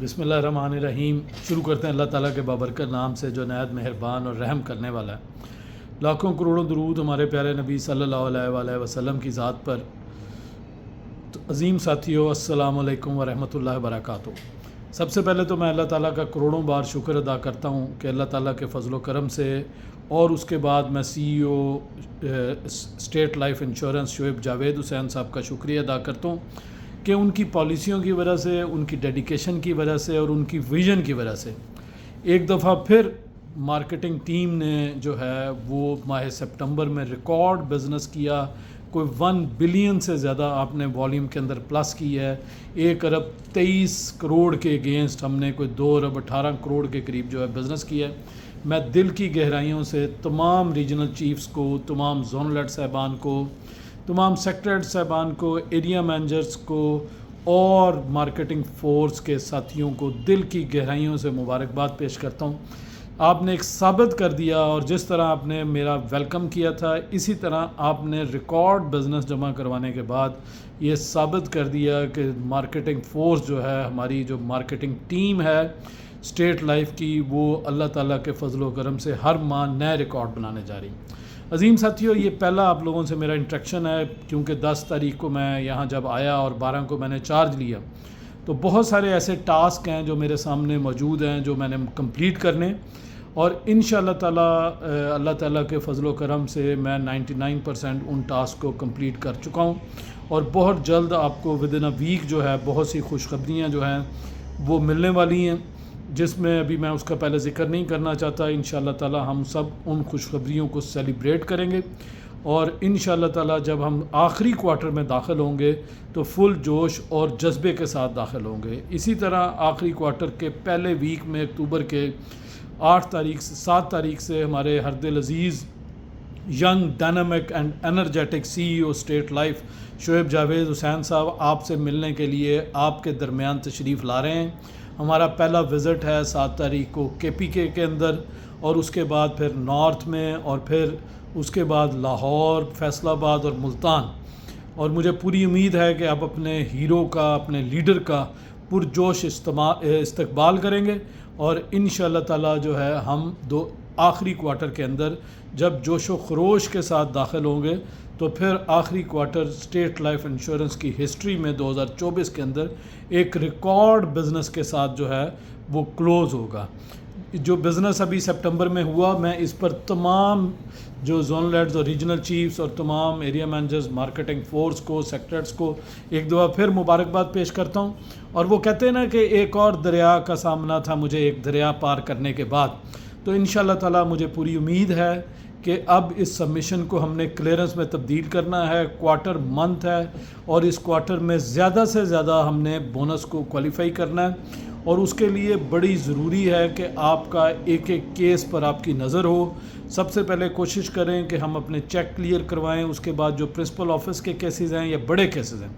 بسم اللہ الرحمن الرحیم۔ شروع کرتے ہیں اللہ تعالیٰ کے بابرکت نام سے جو نہایت مہربان اور رحم کرنے والا ہے۔ لاکھوں کروڑوں درود ہمارے پیارے نبی صلی اللہ علیہ وآلہ وسلم کی ذات پر۔ تو عظیم ساتھیو، السلام علیکم ورحمۃ اللہ وبرکاتہ۔ سب سے پہلے تو میں اللہ تعالیٰ کا کروڑوں بار شکر ادا کرتا ہوں کہ اللہ تعالیٰ کے فضل و کرم سے، اور اس کے بعد میں CEO State Life Insurance Shoaib Javed Hussain صاحب کا شکریہ ادا کرتا ہوں کہ ان کی پالیسیوں کی وجہ سے، ان کی ڈیڈیکیشن کی وجہ سے اور ان کی ویژن کی وجہ سے ایک دفعہ پھر مارکیٹنگ ٹیم نے جو ہے وہ ماہ سپٹمبر میں ریکارڈ بزنس کیا۔ کوئی 1 بلین سے زیادہ آپ نے والیوم کے اندر پلس کی ہے۔ 1 ارب 23 کروڑ کے اگینسٹ ہم نے کوئی 2 ارب 18 کروڑ کے قریب جو ہے بزنس کیا ہے۔ میں دل کی گہرائیوں سے تمام ریجنل چیفز کو، تمام زونل ہیڈ صاحبان کو، تمام سیکٹر صاحبان کو، ایریا مینیجرز کو اور مارکیٹنگ فورس کے ساتھیوں کو دل کی گہرائیوں سے مبارکباد پیش کرتا ہوں۔ آپ نے ایک ثابت کر دیا، اور جس طرح آپ نے میرا ویلکم کیا تھا اسی طرح آپ نے ریکارڈ بزنس جمع کروانے کے بعد یہ ثابت کر دیا کہ مارکیٹنگ فورس جو ہے، ہماری جو مارکیٹنگ ٹیم ہے اسٹیٹ لائف کی، وہ اللہ تعالیٰ کے فضل و کرم سے ہر ماہ نئے ریکارڈ بنانے جا رہی۔ عظیم ساتھیو، یہ پہلا آپ لوگوں سے میرا انٹریکشن ہے، کیونکہ 10 تاریخ کو میں یہاں جب آیا اور 12 کو میں نے چارج لیا، تو بہت سارے ایسے ٹاسک ہیں جو میرے سامنے موجود ہیں جو میں نے کمپلیٹ کرنے، اور انشاءاللہ تعالیٰ اللہ تعالیٰ کے فضل و کرم سے میں 99% ان ٹاسک کو کمپلیٹ کر چکا ہوں، اور بہت جلد آپ کو ودن اے ویک جو ہے بہت سی خوشخبریاں جو ہیں وہ ملنے والی ہیں، جس میں ابھی میں اس کا پہلے ذکر نہیں کرنا چاہتا۔ انشاءاللہ تعالیٰ ہم سب ان خوشخبریوں کو سیلیبریٹ کریں گے، اور انشاءاللہ تعالیٰ جب ہم آخری کوارٹر میں داخل ہوں گے تو فل جوش اور جذبے کے ساتھ داخل ہوں گے۔ اسی طرح آخری کوارٹر کے پہلے ویک میں اکتوبر کے 7 تاریخ سے ہمارے ہر دل عزیز young dynamic and energetic CEO State Life Shoaib Javed Hussain صاحب آپ سے ملنے کے لیے آپ کے درمیان تشریف لا رہے ہیں۔ ہمارا پہلا وزٹ ہے 7 تاریخ کو KPK کے اندر، اور اس کے بعد پھر نارتھ میں، اور پھر اس کے بعد لاہور، فیصل آباد اور ملتان۔ اور مجھے پوری امید ہے کہ آپ اپنے ہیرو کا، اپنے لیڈر کا پرجوش استقبال کریں گے، اور انشاءاللہ تعالیٰ جو ہے ہم آخری کوارٹر کے اندر جب جوش و خروش کے ساتھ داخل ہوں گے تو پھر آخری کوارٹر اسٹیٹ لائف انشورنس کی ہسٹری میں 2024 کے اندر ایک ریکارڈ بزنس کے ساتھ جو ہے وہ کلوز ہوگا۔ جو بزنس ابھی سپٹمبر میں ہوا، میں اس پر تمام جو زونل ہیڈز اور ریجنل چیفز اور تمام ایریا مینیجرز، مارکیٹنگ فورس کو، سیکٹرز کو ایک دفعہ پھر مبارکباد پیش کرتا ہوں۔ اور وہ کہتے ہیں نا کہ ایک اور دریا کا سامنا تھا مجھے ایک دریا پار کرنے کے بعد، تو انشاءاللہ تعالیٰ مجھے پوری امید ہے کہ اب اس سبمیشن کو ہم نے کلیئرنس میں تبدیل کرنا ہے۔ کوارٹر منتھ ہے، اور اس کوارٹر میں زیادہ سے زیادہ ہم نے بونس کو کوالیفائی کرنا ہے، اور اس کے لیے بڑی ضروری ہے کہ آپ کا ایک ایک کیس پر آپ کی نظر ہو۔ سب سے پہلے کوشش کریں کہ ہم اپنے چیک کلیئر کروائیں، اس کے بعد جو پرنسپل آفس کے کیسز ہیں یا بڑے کیسز ہیں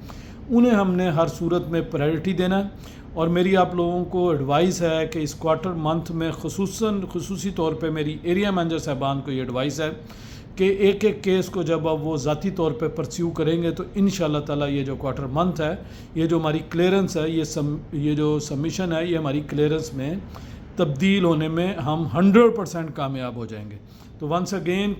انہیں ہم نے ہر صورت میں پرائرٹی دینا ہے۔ اور میری آپ لوگوں کو ایڈوائس ہے کہ اس کوارٹر منتھ میں خصوصی طور پہ میری ایریا مینیجر صاحبان کو یہ ایڈوائس ہے کہ ایک ایک کیس کو جب اب وہ ذاتی طور پہ پرسیو کریں گے تو انشاءاللہ تعالیٰ یہ جو کوارٹر منتھ ہے، یہ جو ہماری کلیئرنس ہے، یہ جو سبمیشن ہے، یہ ہماری کلیئرنس میں تبدیل ہونے میں ہم 100% کامیاب ہو جائیں گے۔ تو once again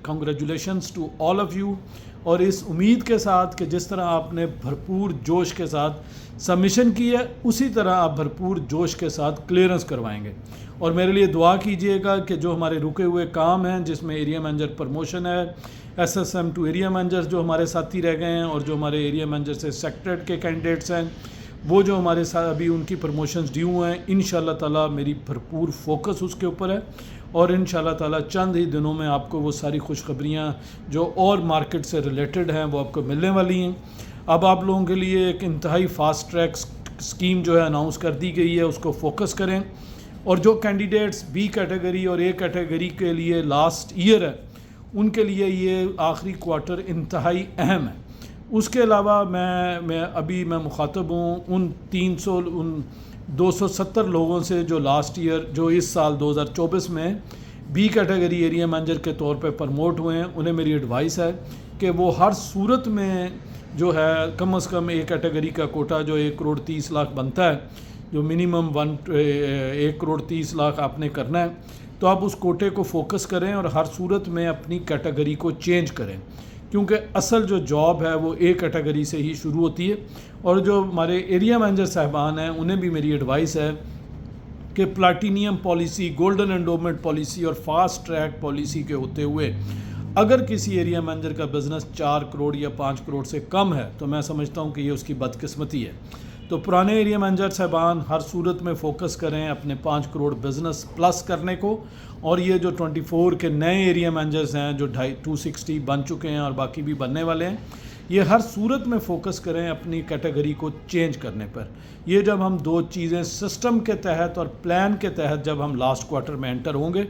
congratulations to all of you, اور اس امید کے ساتھ کہ جس طرح آپ نے بھرپور جوش کے ساتھ سبمیشن کی ہے اسی طرح آپ بھرپور جوش کے ساتھ کلیئرنس کروائیں گے۔ اور میرے لیے دعا کیجئے گا کہ جو ہمارے رکے ہوئے کام ہیں، جس میں ایریا مینیجر پرموشن ہے، SSM ٹو ایریا مینیجر جو ہمارے ساتھی رہ گئے ہیں، اور جو ہمارے ایریا مینیجر سے سیکٹریٹ کے کینڈیڈیٹس ہیں، وہ جو ہمارے ساتھ ابھی ان کی پروموشنز ڈیو ہیں، انشاءاللہ تعالیٰ میری بھرپور فوکس اس کے اوپر ہے، اور انشاءاللہ تعالیٰ چند ہی دنوں میں آپ کو وہ ساری خوشخبریاں جو اور مارکیٹ سے ریلیٹڈ ہیں وہ آپ کو ملنے والی ہیں۔ اب آپ لوگوں کے لیے ایک انتہائی فاسٹ ٹریک اسکیم جو ہے اناؤنس کر دی گئی ہے، اس کو فوکس کریں، اور جو کینڈیڈیٹس B کیٹیگری اور A کیٹیگری کے لیے لاسٹ ایئر ہے ان کے لیے یہ آخری کوارٹر انتہائی اہم ہے۔ اس کے علاوہ میں مخاطب ہوں ان 270 لوگوں سے جو لاسٹ ایئر، جو اس سال 2024 میں B کیٹیگری ایریا مینیجر کے طور پہ پرموٹ ہوئے ہیں۔ انہیں میری ایڈوائس ہے کہ وہ ہر صورت میں جو ہے کم از کم A کیٹیگری کا کوٹا جو 1 کروڑ 30 لاکھ بنتا ہے، جو منیمم 1,30,00,000 آپ نے کرنا ہے، تو آپ اس کوٹے کو فوکس کریں اور ہر صورت میں اپنی کیٹیگری کو چینج کریں، کیونکہ اصل جو جاب ہے وہ ایک کیٹیگری سے ہی شروع ہوتی ہے۔ اور جو ہمارے ایریا مینیجر صاحبان ہیں انہیں بھی میری ایڈوائس ہے کہ platinum policy, golden endowment policy اور فاسٹ ٹریک پالیسی کے ہوتے ہوئے اگر کسی ایریا مینیجر کا بزنس 4 کروڑ یا 5 کروڑ سے کم ہے تو میں سمجھتا ہوں کہ یہ اس کی بدقسمتی ہے۔ تو پرانے ایریا مینیجر صاحبان ہر صورت میں فوکس کریں اپنے 5 کروڑ بزنس پلس کرنے کو، اور یہ جو 24 کے نئے ایریا مینیجرز ہیں جو 260 بن چکے ہیں اور باقی بھی بننے والے ہیں، یہ ہر صورت میں فوکس کریں اپنی کیٹیگری کو چینج کرنے پر۔ یہ جب ہم دو چیزیں سسٹم کے تحت اور پلان کے تحت جب ہم لاسٹ کوارٹر میں انٹر ہوں گے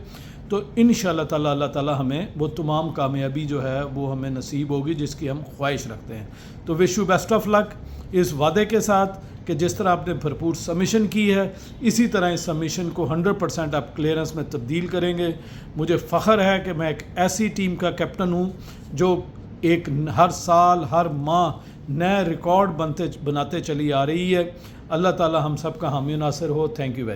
تو انشاءاللہ تعالیٰ اللہ تعالیٰ ہمیں وہ تمام کامیابی جو ہے وہ ہمیں نصیب ہوگی جس کی ہم خواہش رکھتے ہیں۔ تو وش یو بیسٹ آف لک، اس وعدے کے ساتھ کہ جس طرح آپ نے بھرپور سبمیشن کی ہے اسی طرح اس سبمیشن کو 100% آپ کلیئرنس میں تبدیل کریں گے۔ مجھے فخر ہے کہ میں ایک ایسی ٹیم کا کیپٹن ہوں جو ایک ہر سال ہر ماہ نئے ریکارڈ بناتے چلی آ رہی ہے۔ اللہ تعالیٰ ہم سب کا حامی و ناصر ہو۔ Thank you very